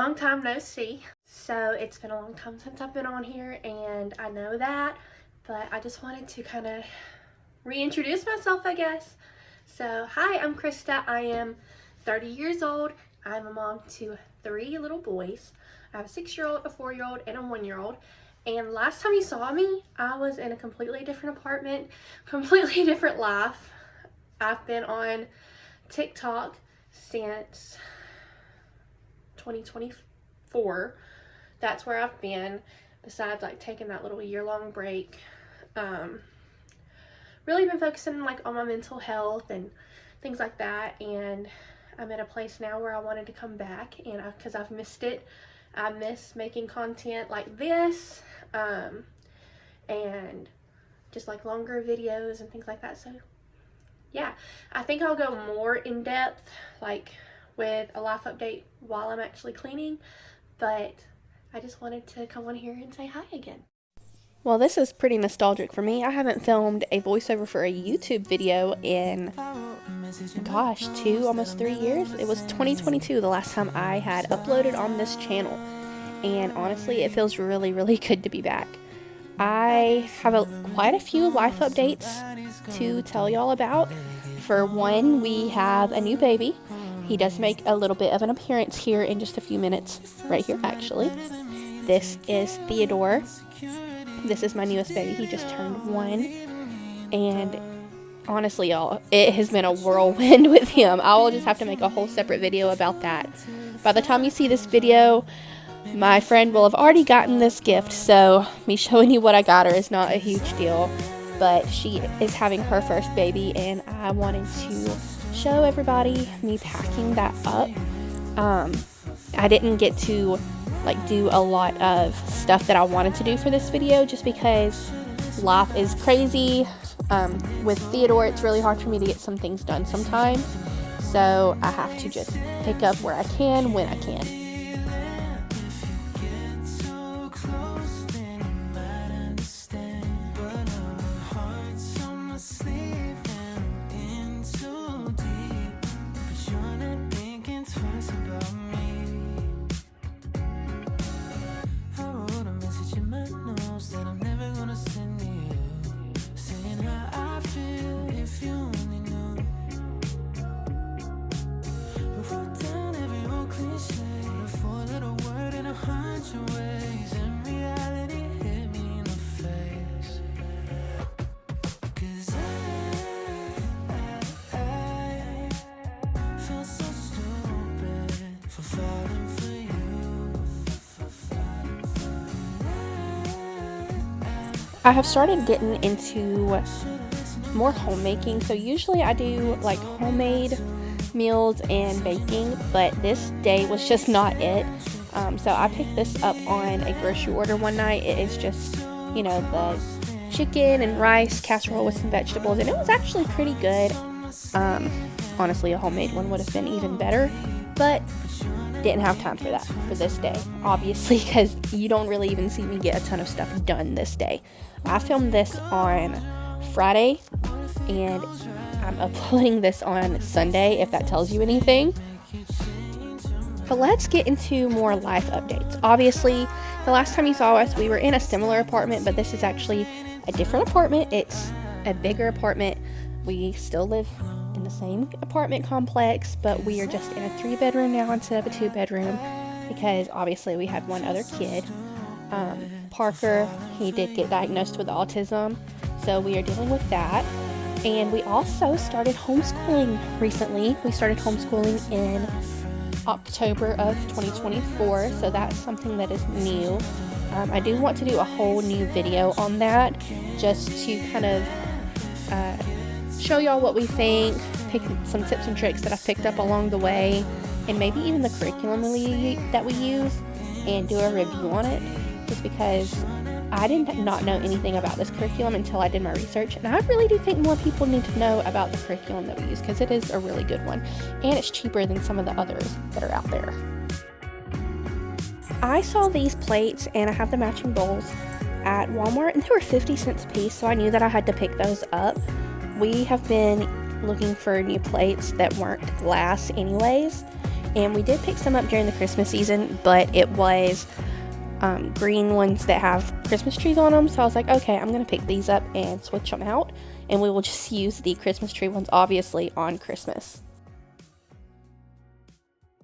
long time no see. So it's been a long time since I've been on here, and I know that, but I just wanted to kind of reintroduce myself, I guess. So hi, I'm Krista. I am 30 years old. I'm a mom to 3 little boys. I have a 6-year-old, a 4-year-old, and a 1-year-old. And last time you saw me, I was in a completely different apartment, completely different life. I've been on TikTok since 2024. That's where I've been, besides like taking that little year-long break. Really been focusing like on my mental health and things like that, and I'm at a place now where I wanted to come back, and because I've missed it. I miss making content like this, and just like longer videos and things like that. So yeah, I think I'll go more in depth like with a life update while I'm actually cleaning, but I just wanted to come on here and say hi again. Well, this is pretty nostalgic for me. I haven't filmed a voiceover for a YouTube video in, gosh, almost 3 years. It was 2022 the last time I had uploaded on this channel, and honestly, it feels really, really good to be back. I have quite a few life updates to tell y'all about. For one, we have a new baby. He does make a little bit of an appearance here in just a few minutes, right here actually. This is Theodore. This is my newest baby. He just turned 1, and honestly, y'all, it has been a whirlwind with him. I will just have to make a whole separate video about that. By the time you see this video, my friend will have already gotten this gift, so me showing you what I got her is not a huge deal, but she is having her first baby, and I wanted to show everybody me packing that up. I didn't get to like do a lot of stuff that I wanted to do for this video just because life is crazy. With Theodore, it's really hard for me to get some things done sometimes, so I have to just pick up where I can when I can. I have started getting into more homemaking, so usually I do like homemade meals and baking, but this day was just not it. So I picked this up on a grocery order one night. It is just, you know, the chicken and rice casserole with some vegetables, and it was actually pretty good. Honestly, a homemade one would have been even better, but didn't have time for that for this day, obviously, because you don't really even see me get a ton of stuff done this day. I filmed this on Friday, and I'm uploading this on Sunday, if that tells you anything. But let's get into more life updates. Obviously, the last time you saw us, we were in a similar apartment, but this is actually a different apartment. It's a bigger apartment. We still live in the same apartment complex, but we are just in a 3-bedroom now instead of a 2-bedroom because obviously we had one other kid. Parker, he did get diagnosed with autism, so we are dealing with that. And we also started homeschooling recently. We started homeschooling in October of 2024, so that's something that is new. I do want to do a whole new video on that, just to kind of show y'all what we think, pick some tips and tricks that I've picked up along the way, and maybe even the curriculum that we use, and do a review on it, just because I did not know anything about this curriculum until I did my research, and I really do think more people need to know about the curriculum that we use, because it is a really good one, and it's cheaper than some of the others that are out there. I saw these plates, and I have the matching bowls at Walmart, and they were 50 cents a piece, so I knew that I had to pick those up. We have been looking for new plates that weren't glass anyways, And we did pick some up during the Christmas season, but it was green ones that have Christmas trees on them. So I was like, okay, I'm going to pick these up and switch them out. And we will just use the Christmas tree ones, obviously, on Christmas.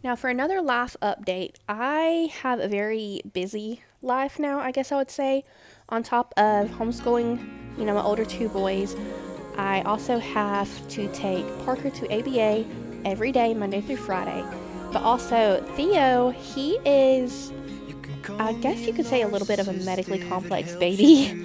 Now, for another life update, I have a very busy life now, I guess I would say. On top of homeschooling, my older 2 boys, I also have to take Parker to ABA every day, Monday through Friday. But also, Theo, he is, I guess you could say, a little bit of a medically complex baby.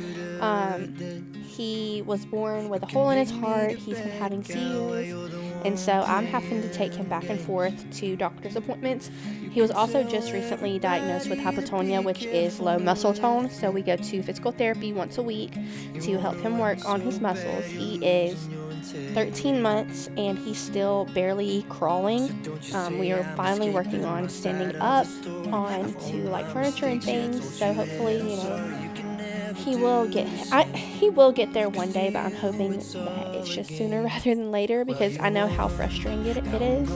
He was born with a hole in his heart. He's been having seizures. And so I'm having to take him back and forth to doctor's appointments. He was also just recently diagnosed with hypotonia, which is low muscle tone. So we go to physical therapy once a week to help him work on his muscles. He is 13 months and he's still barely crawling. We are finally working on standing up onto like furniture and things. So hopefully, he will get there one day, but I'm hoping that it's just sooner rather than later, because I know how frustrating it is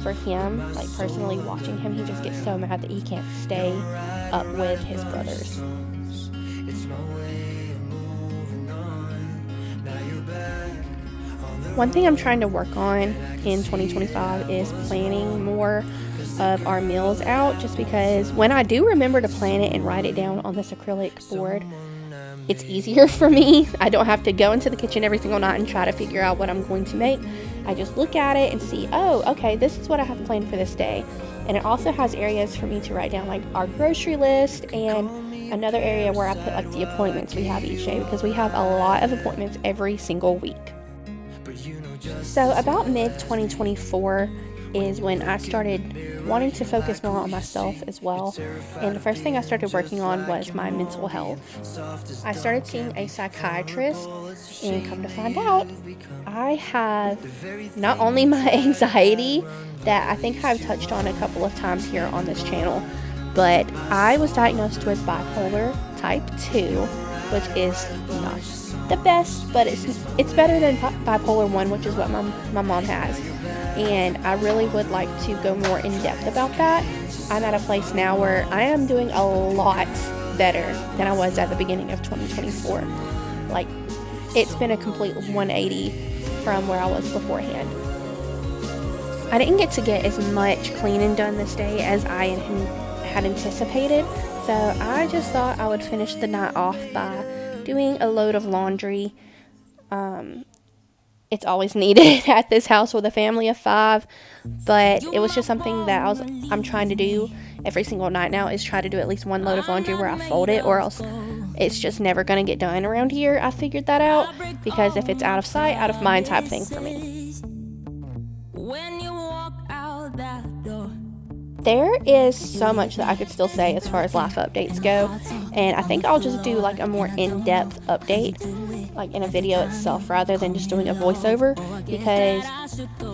for him. Like, personally watching him, he just gets so mad that he can't stay up with his brothers. One thing I'm trying to work on in 2025 is planning more of our meals out, just because when I do remember to plan it and write it down on this acrylic board, it's easier for me. I don't have to go into the kitchen every single night and try to figure out what I'm going to make. I just look at it and see, oh, okay, this is what I have planned for this day. And it also has areas for me to write down like our grocery list, and another area where I put like the appointments we have each day, because we have a lot of appointments every single week. So about mid-2024 is when I started wanting to focus more on myself as well. And the first thing I started working on was my mental health. I started seeing a psychiatrist, and come to find out, I have not only my anxiety that I think I've touched on a couple of times here on this channel, but I was diagnosed with bipolar type 2, which is not the best, but it's better than bipolar 1, which is what my mom has. And I really would like to go more in depth about that. I'm at a place now where I am doing a lot better than I was at the beginning of 2024. Like, it's been a complete 180 from where I was beforehand. I didn't get as much cleaning done this day as I had anticipated, so I just thought I would finish the night off by doing a load of laundry. It's always needed at this house with a family of 5, but it was just something that I'm trying to do every single night now, is try to do at least one load of laundry where I fold it, or else it's just never going to get done around here. I figured that out, because if it's out of sight, out of mind type thing for me. There is so much that I could still say as far as life updates go, and I think I'll just do like a more in-depth update, like in a video itself, rather than just doing a voiceover, because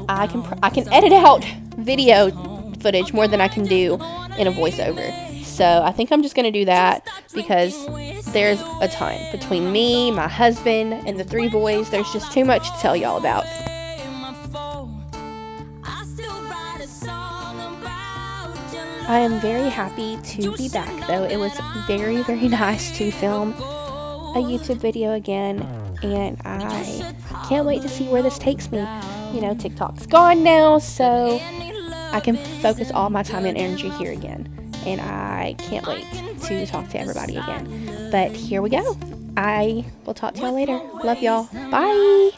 I can edit out video footage more than I can do in a voiceover. So I think I'm just going to do that, because there's a ton between me, my husband, and the 3 boys. There's just too much to tell y'all about. I am very happy to be back, though. It was very, very nice to film a YouTube video again, and I can't wait to see where this takes me. TikTok's gone now, so I can focus all my time and energy here again, and I can't wait to talk to everybody again. But here we go. I will talk to y'all later. Love y'all. Bye!